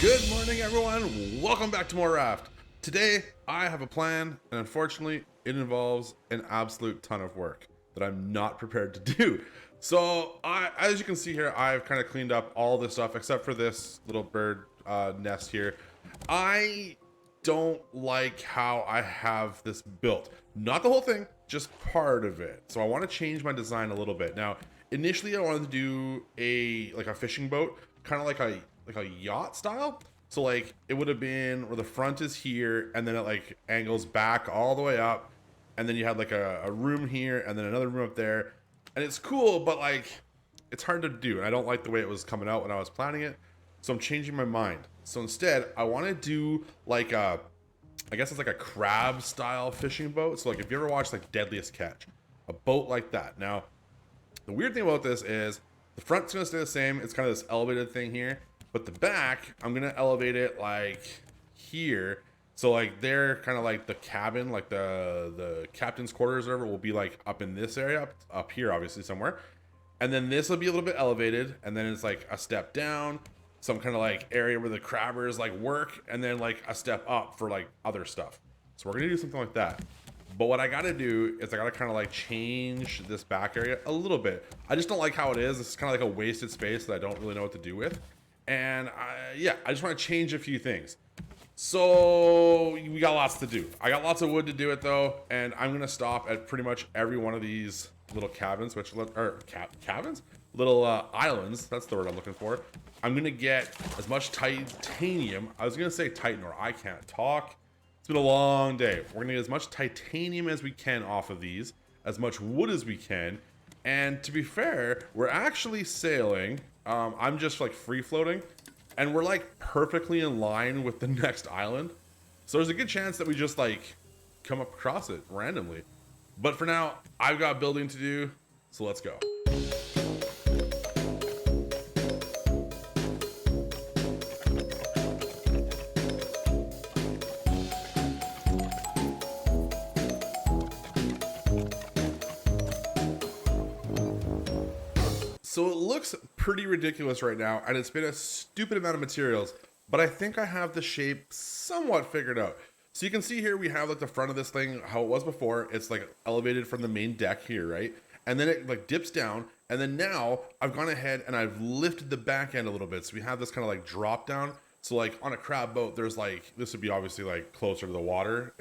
Good morning, everyone. Welcome back to more Raft. Today, I have a plan, and unfortunately, it involves an absolute ton of work that I'm not prepared to do. So, as you can see here, I've kind of cleaned up all this stuff except for this little bird nest here. I don't like how I have this built. Not the whole thing, just part of it. So I want to change my design a little bit. Now, initially, I wanted to do a fishing boat, kind of like a yacht style. So like it would have been where the front is here and then it like angles back all the way up, and then you had like a room here and then another room up there, and it's cool, but like it's hard to do, and I don't like the way it was coming out when I was planning it. So I'm changing my mind. So instead I want to do like I guess it's like a crab style fishing boat. So like if you ever watched like Deadliest Catch, a boat like that. Now the weird thing about this is the front's gonna stay the same. It's kind of this elevated thing here. But the back, I'm gonna elevate it like here. So like they're kind of like the cabin, like the captain's quarters or whatever will be like up in this area, up here obviously somewhere. And then this will be a little bit elevated, and then it's like a step down, some kind of like area where the crabbers like work, and then like a step up for like other stuff. So we're gonna do something like that. But what I gotta do is I gotta kind of like change this back area a little bit. I just don't like how it is. It's kind of like a wasted space that I don't really know what to do with. And I just want to change a few things. So we got lots to do. I got lots of wood to do it though, and I'm gonna stop at pretty much every one of these little cabins, cabins, little islands. That's the word I'm looking for. I'm gonna get as much titanium. I was gonna say titan, or I can't talk. It's been a long day. We're gonna get as much titanium as we can off of these, as much wood as we can. And to be fair, we're actually sailing. I'm just like free floating, and we're like perfectly in line with the next island. So there's a good chance that we just like come across it randomly. But for now, I've got building to do, so let's go. So it looks pretty ridiculous right now, and it's been a stupid amount of materials, but I think I have the shape somewhat figured out. So you can see here we have like the front of this thing, how it was before. It's like elevated from the main deck here, right? And then it like dips down, and then now I've gone ahead and I've lifted the back end a little bit. So we have this kind of like drop down. So like on a crab boat, there's like, this would be obviously like closer to the water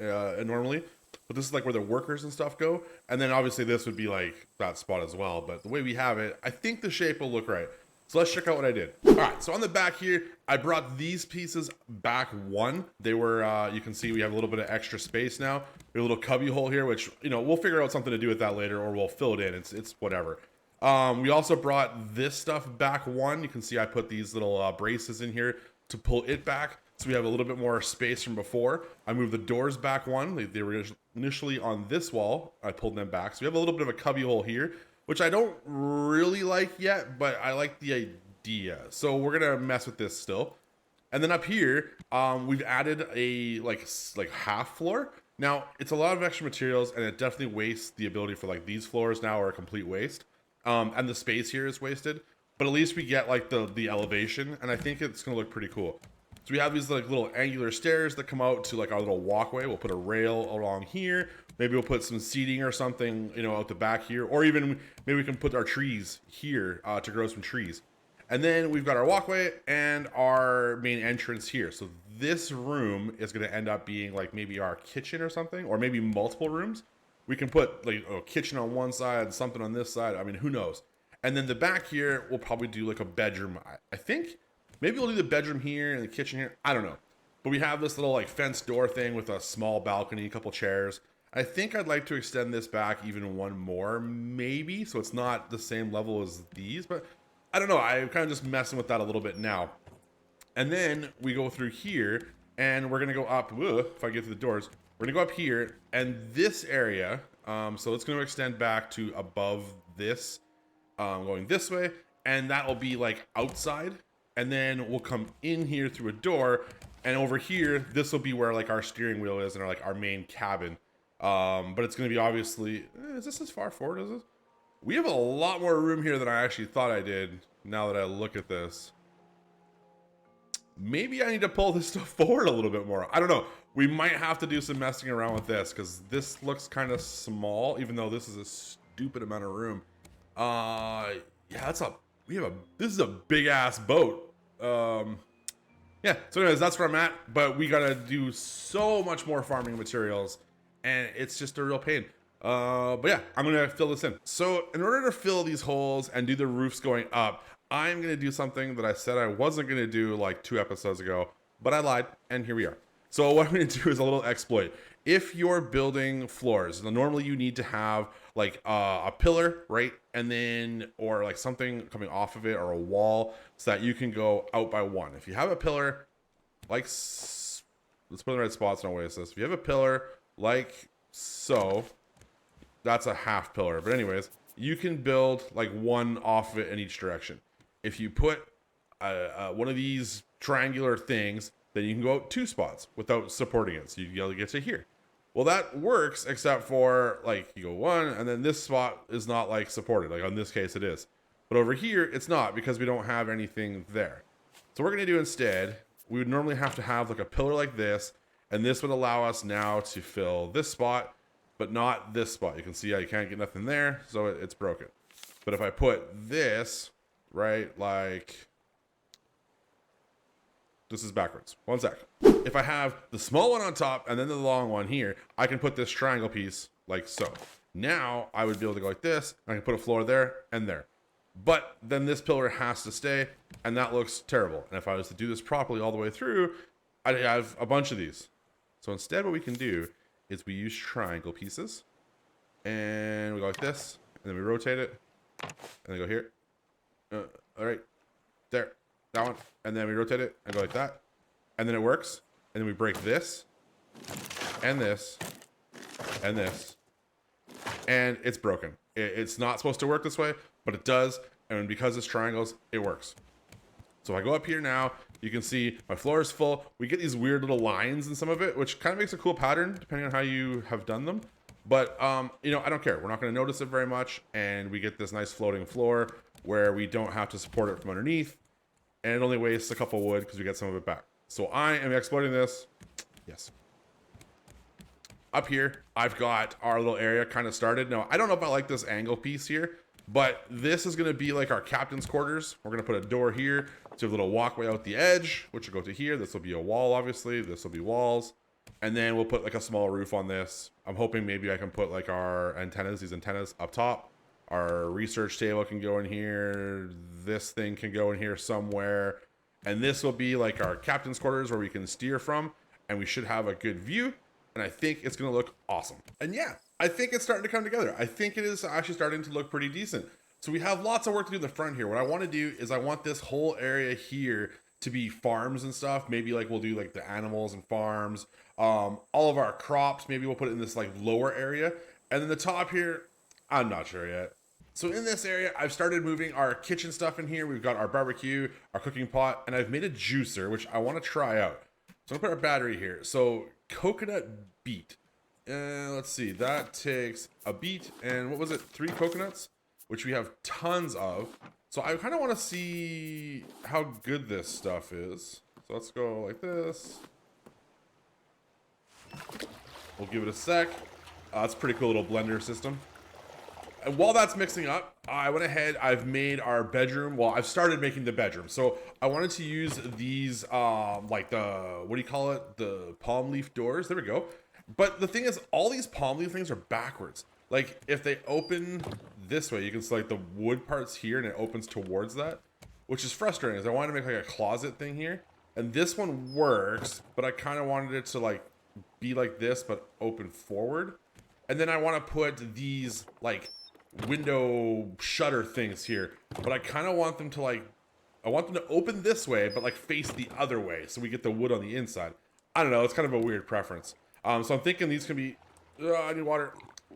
normally. But this is like where the workers and stuff go. And then obviously this would be like that spot as well. But the way we have it, I think the shape will look right. So let's check out what I did. All right, so on the back here, I brought these pieces back one. They were, you can see we have a little bit of extra space now. We have a little cubby hole here, which, you know, we'll figure out something to do with that later, or we'll fill it in. It's whatever. We also brought this stuff back one. You can see I put these little braces in here to pull it back. So we have a little bit more space from before. I moved the doors back one. They were initially on this wall. I pulled them back. So we have a little bit of a cubby hole here, which I don't really like yet, but I like the idea. So we're gonna mess with this still. And then up here, we've added a like half floor. Now it's a lot of extra materials, and it definitely wastes the ability for like these floors now are a complete waste. And the space here is wasted, but at least we get like the elevation, and I think it's gonna look pretty cool. So we have these like little angular stairs that come out to like our little walkway. We'll put a rail along here. Maybe we'll put some seating or something, you know, out the back here, or even maybe we can put our trees here to grow some trees. And then we've got our walkway and our main entrance here. So this room is going to end up being like maybe our kitchen or something, or maybe multiple rooms. We can put like a kitchen on one side, something on this side. I mean, who knows? And then the back here, we'll probably do like a bedroom. I think maybe we'll do the bedroom here and the kitchen here. I don't know. But we have this little like fenced door thing with a small balcony, a couple chairs. I think I'd like to extend this back even one more, maybe, so it's not the same level as these, but I don't know. I'm kind of just messing with that a little bit now. And then we go through here, and we're gonna go up. If I get through the doors, we're gonna go up here, and this area. So it's gonna extend back to above this, going this way, and that will be like outside. And then we'll come in here through a door, and over here, this will be where like our steering wheel is and our main cabin. But it's going to be obviously, is this as far forward as this? We have a lot more room here than I actually thought I did now that I look at this. maybe I need to pull this stuff forward a little bit more. I don't know. We might have to do some messing around with this because this looks kind of small, even though this is a stupid amount of room. Yeah, this is a big ass boat. Yeah, so anyways, that's where I'm at, but we gotta do so much more farming materials, and it's just a real pain. But yeah, I'm gonna fill this in. So in order to fill these holes and do the roofs going up, I'm gonna do something that I said I wasn't gonna do like 2 episodes ago, but I lied, and here we are. So what I'm gonna do is a little exploit. If you're building floors, normally you need to have like a pillar, right? And then, or like something coming off of it or a wall so that you can go out by one. If you have a pillar, like, let's put it in the right spots and I'll waste this. If you have a pillar like so, that's a half pillar. But anyways, you can build like one off of it in each direction. If you put one of these triangular things, then you can go out 2 spots without supporting it. So you gotta get to here. Well, that works, except for like you go 1 and then this spot is not like supported. Like on this case it is. But over here, it's not because we don't have anything there. So what we're gonna do instead, we would normally have to have like a pillar like this, and this would allow us now to fill this spot, but not this spot. You can see how you can't get nothing there, so it's broken. But if I put this, right, like, this is backwards. 1 sec. If I have the small one on top and then the long one here, I can put this triangle piece like so. Now I would be able to go like this. I can put a floor there and there. But then this pillar has to stay, and that looks terrible. And if I was to do this properly all the way through, I'd have a bunch of these. So instead what we can do is we use triangle pieces. And we go like this, and then we rotate it. And then go here. All right. There. That one. And then we rotate it and go like that. And then it works. And then we break this. And this. And this. And it's broken. It's not supposed to work this way, but it does. And because it's triangles, it works. So if I go up here now, you can see my floor is full. We get these weird little lines in some of it, which kind of makes a cool pattern depending on how you have done them. But, you know, I don't care. We're not going to notice it very much. And we get this nice floating floor where we don't have to support it from underneath. And it only wastes a couple wood because we get some of it back. So I am exploiting this. Yes. Up here, I've got our little area kind of started. Now, I don't know if I like this angle piece here, but this is going to be like our captain's quarters. We're going to put a door here. So a little walkway out the edge, which will go to here. This will be a wall, obviously. This will be walls. And then we'll put like a small roof on this. I'm hoping maybe I can put like our antennas, these antennas up top. Our research table can go in here. This thing can go in here somewhere. And this will be like our captain's quarters where we can steer from. And we should have a good view. And I think it's going to look awesome. And yeah, I think it's starting to come together. I think it is actually starting to look pretty decent. So we have lots of work to do in the front here. What I want to do is I want this whole area here to be farms and stuff. Maybe like we'll do like the animals and farms. All of our crops, maybe we'll put it in this like lower area. And then the top here, I'm not sure yet. So in this area, I've started moving our kitchen stuff in here. We've got our barbecue, our cooking pot, and I've made a juicer, which I want to try out. So I'm gonna put our battery here. So coconut beet. Let's see, that takes a beet and what was it? 3 coconuts, which we have tons of. So I kind of want to see how good this stuff is. So let's go like this. We'll give it a sec. It's a pretty cool little blender system. And while that's mixing up, I went ahead, I've made our bedroom. Well, I've started making the bedroom. So I wanted to use these, like the, what do you call it? The palm leaf doors. There we go. But the thing is, all these palm leaf things are backwards. Like if they open this way, you can select the wood parts here and it opens towards that, which is frustrating because I wanted to make like a closet thing here. And this one works, but I kind of wanted it to like be like this, but open forward. And then I want to put these like window shutter things here, but I kind of want them to like, I want them to open this way, but like face the other way. So we get the wood on the inside. I don't know. It's kind of a weird preference. So I'm thinking these can be, I need water.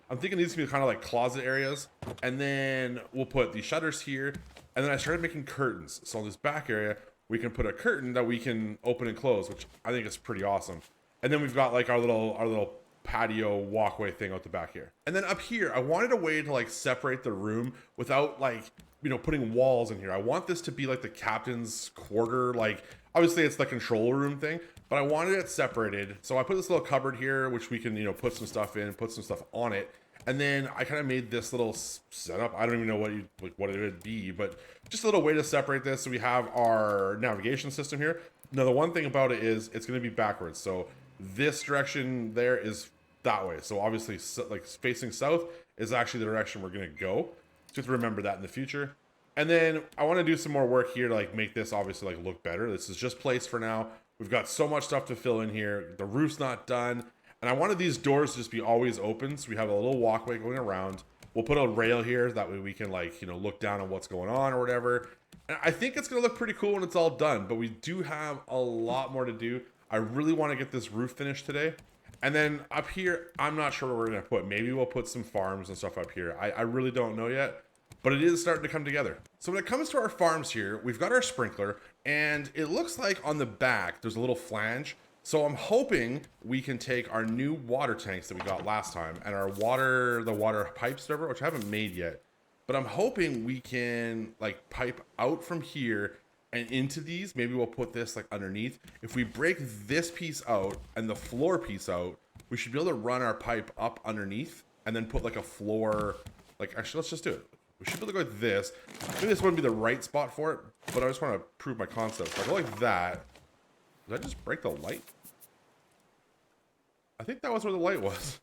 I'm thinking these can be kind of like closet areas. And then we'll put the shutters here. And then I started making curtains. So on this back area, we can put a curtain that we can open and close, which I think is pretty awesome. And then we've got like our little patio walkway thing out the back here. And then up here, I wanted a way to like separate the room without like, you know, putting walls in here. I want this to be like the captain's quarter. Like, obviously it's the control room thing, but I wanted it separated. So I put this little cupboard here, which we can, you know, put some stuff in, put some stuff on it. And then I kind of made this little setup. I don't even know what it would be, but just a little way to separate this. So we have our navigation system here. Now, the one thing about it is it's going to be backwards. So this direction there is that way. So obviously, like facing south is actually the direction we're going to go. Just remember that in the future. And then I want to do some more work here to like make this obviously like look better. This is just placed for now. We've got so much stuff to fill in here. The roof's not done. And I wanted these doors to just be always open. So we have a little walkway going around. We'll put a rail here. That way we can like, you know, look down on what's going on or whatever. And I think it's going to look pretty cool when it's all done. But we do have a lot more to do. I really want to get this roof finished today. And then up here, I'm not sure what we're going to put. Maybe we'll put some farms and stuff up here. I really don't know yet. But it is starting to come together. So when it comes to our farms here, we've got our sprinkler. And it looks like on the back, there's a little flange. So I'm hoping we can take our new water tanks that we got last time and our the water pipes, whatever, which I haven't made yet. But I'm hoping we can like pipe out from here and into these. Maybe we'll put this like underneath. If we break this piece out and the floor piece out, we should be able to run our pipe up underneath and then put like a floor. Like, actually, let's just do it. We should be able to go like this. Maybe this wouldn't be the right spot for it, but I just want to prove my concept. So I go like that. Did I just break the light? I think that was where the light was.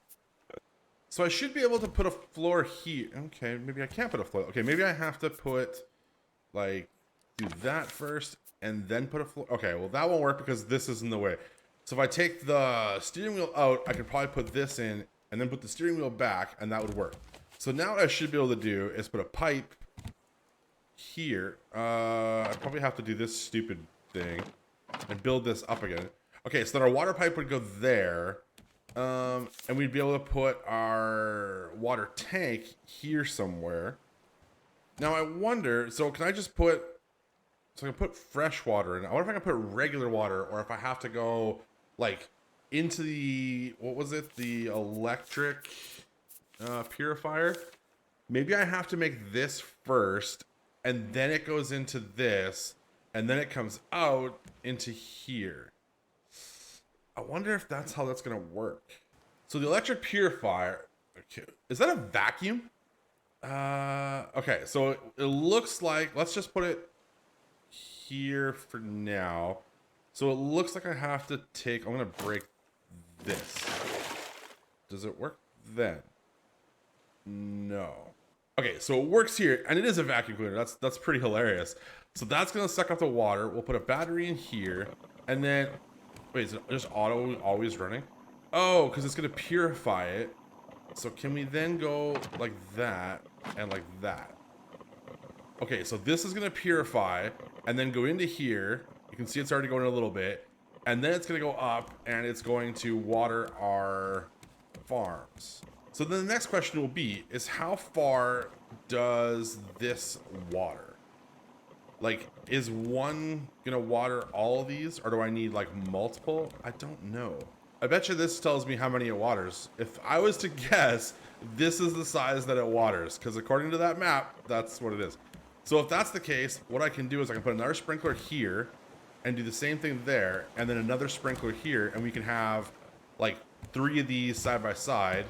So I should be able to put a floor here. Okay, maybe I can't put a floor. Okay, maybe I have to put, like, do that first and then put a floor. Okay, well, that won't work because this is in the way. So if I take the steering wheel out, I could probably put this in and then put the steering wheel back, and that would work. So now what I should be able to do is put a pipe here. I probably have to do this stupid thing and build this up again. Okay, so then our water pipe would go there. And we'd be able to put our water tank here somewhere. Now I wonder, so can I just put, so I can put fresh water in. I wonder if I can put regular water or if I have to go like into the, what was it? The electric purifier. Maybe I have to make this first and then it goes into this and then it comes out into here. I wonder if that's how that's going to work. So the electric purifier, okay, is that a vacuum? Okay, so it looks like, let's just put it here for now. So it looks like I have to take, I'm going to break this. Does it work then? No. Okay, so it works here, and it is a vacuum cleaner. That's pretty hilarious. So that's going to suck up the water. We'll put a battery in here, and then... Wait, is it just auto always running? Oh, because it's going to purify it. So can we then go like that and like that? Okay, so this is going to purify and then go into here. You can see it's already going a little bit. And then it's going to go up and it's going to water our farms. So then the next question will be, is how far does this water? Like, is one gonna water all of these, or do I need like multiple? I don't know. I bet you this tells me how many it waters. If I was to guess, this is the size that it waters, because according to that map, that's what it is. So if that's the case, what I can do is I can put another sprinkler here and do the same thing there, and then another sprinkler here, and we can have like 3 of these side by side,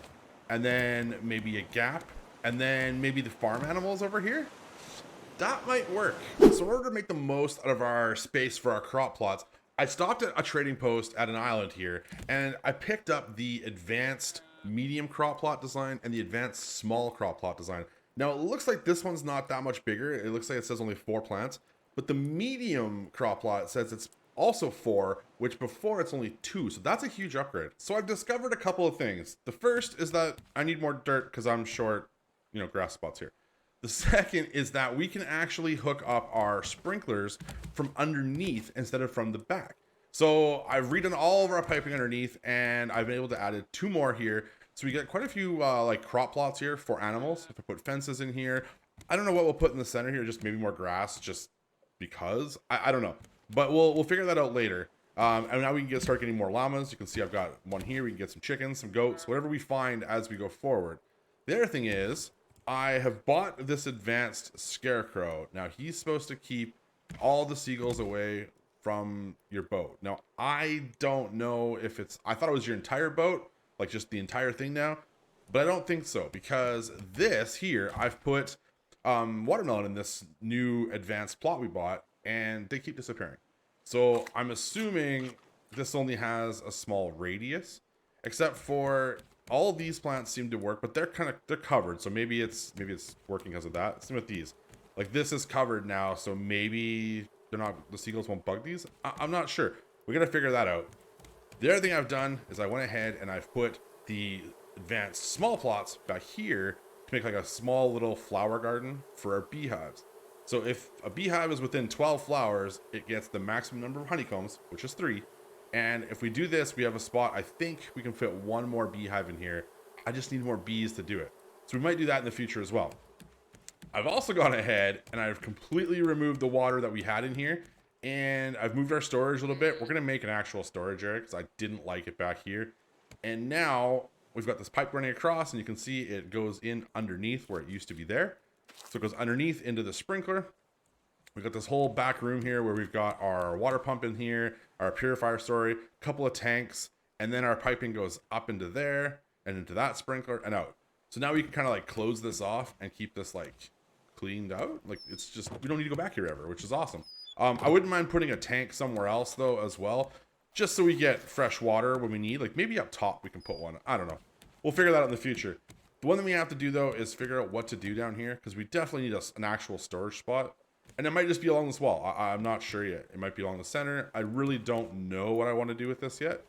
and then maybe a gap, and then maybe the farm animals over here. That might work. So in order to make the most out of our space for our crop plots, I stopped at a trading post at an island here, and I picked up the advanced medium crop plot design and the advanced small crop plot design. Now it looks like this one's not that much bigger. It looks like it says only 4 plants, but the medium crop plot says it's also 4, which before it's only 2. So that's a huge upgrade. So I've discovered a couple of things. The first is that I need more dirt because I'm short, grass spots here. The second is that we can actually hook up our sprinklers from underneath instead of from the back. So I've redone all of our piping underneath, and I've been able to add 2 more here. So we get quite a few like crop plots here for animals. If I put fences in here, I don't know what we'll put in the center here, just maybe more grass, just because. I don't know, but we'll figure that out later. And now we can start getting more llamas. You can see I've got one here. We can get some chickens, some goats, whatever we find as we go forward. The other thing is, I have bought this advanced scarecrow. Now, he's supposed to keep all the seagulls away from your boat. Now, I don't know if it's... I thought it was your entire boat, like just the entire thing now. But I don't think so, because this here, I've put watermelon in this new advanced plot we bought, and they keep disappearing. So I'm assuming this only has a small radius, except for all of these plants seem to work, but they're covered. So maybe it's working because of that. Same with these. Like this is covered now, so maybe the seagulls won't bug these. I'm not sure. We gotta figure that out. The other thing I've done is I went ahead and I've put the advanced small plots back here to make like a small little flower garden for our beehives. So if a beehive is within 12 flowers, it gets the maximum number of honeycombs, which is 3. And if we do this, we have a spot. I think we can fit one more beehive in here. I just need more bees to do it. So we might do that in the future as well. I've also gone ahead and I've completely removed the water that we had in here. And I've moved our storage a little bit. We're going to make an actual storage area because I didn't like it back here. And now we've got this pipe running across, and you can see it goes in underneath where it used to be there. So it goes underneath into the sprinkler. We've got this whole back room here where we've got our water pump in here, our purifier story, a couple of tanks, and then our piping goes up into there and into that sprinkler and out. So now we can kind of like close this off and keep this like cleaned out. Like it's just, we don't need to go back here ever, which is awesome. I wouldn't mind putting a tank somewhere else though as well, just so we get fresh water when we need. Like maybe up top we can put one. I don't know. We'll figure that out in the future. The one thing we have to do though is figure out what to do down here, because we definitely need an actual storage spot. And it might just be along this wall. I'm not sure yet. It might be along the center. I really don't know what I want to do with this yet.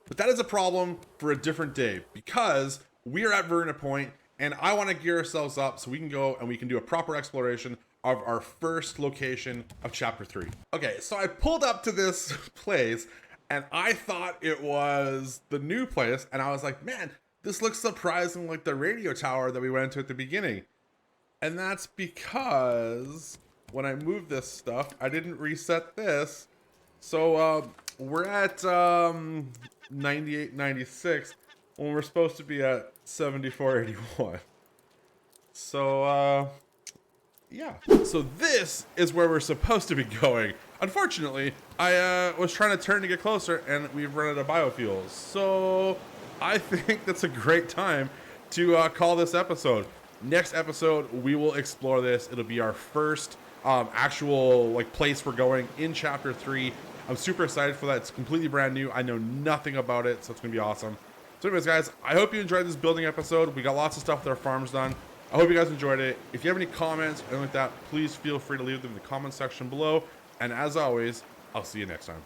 But that is a problem for a different day, because we are at Verna Point and I want to gear ourselves up so we can go and we can do a proper exploration of our first location of chapter 3. Okay, so I pulled up to this place and I thought it was the new place, and I was like, man, this looks surprising like the radio tower that we went to at the beginning. And that's because when I moved this stuff, I didn't reset this. So we're at 98, 96 when we're supposed to be at 74, 81. So yeah. So this is where we're supposed to be going. Unfortunately, I was trying to turn to get closer and we've run out of biofuels. So I think that's a great time to call this episode. Next episode, we will explore this. It'll be our first actual like place we're going in chapter 3. I'm super excited for that. It's completely brand new. I know nothing about it, so it's gonna be awesome. So anyways, guys, I hope you enjoyed this building episode. We got lots of stuff with our farms done. I hope you guys enjoyed it. If you have any comments or anything like that, please feel free to leave them in the comment section below. And as always, I'll see you next time.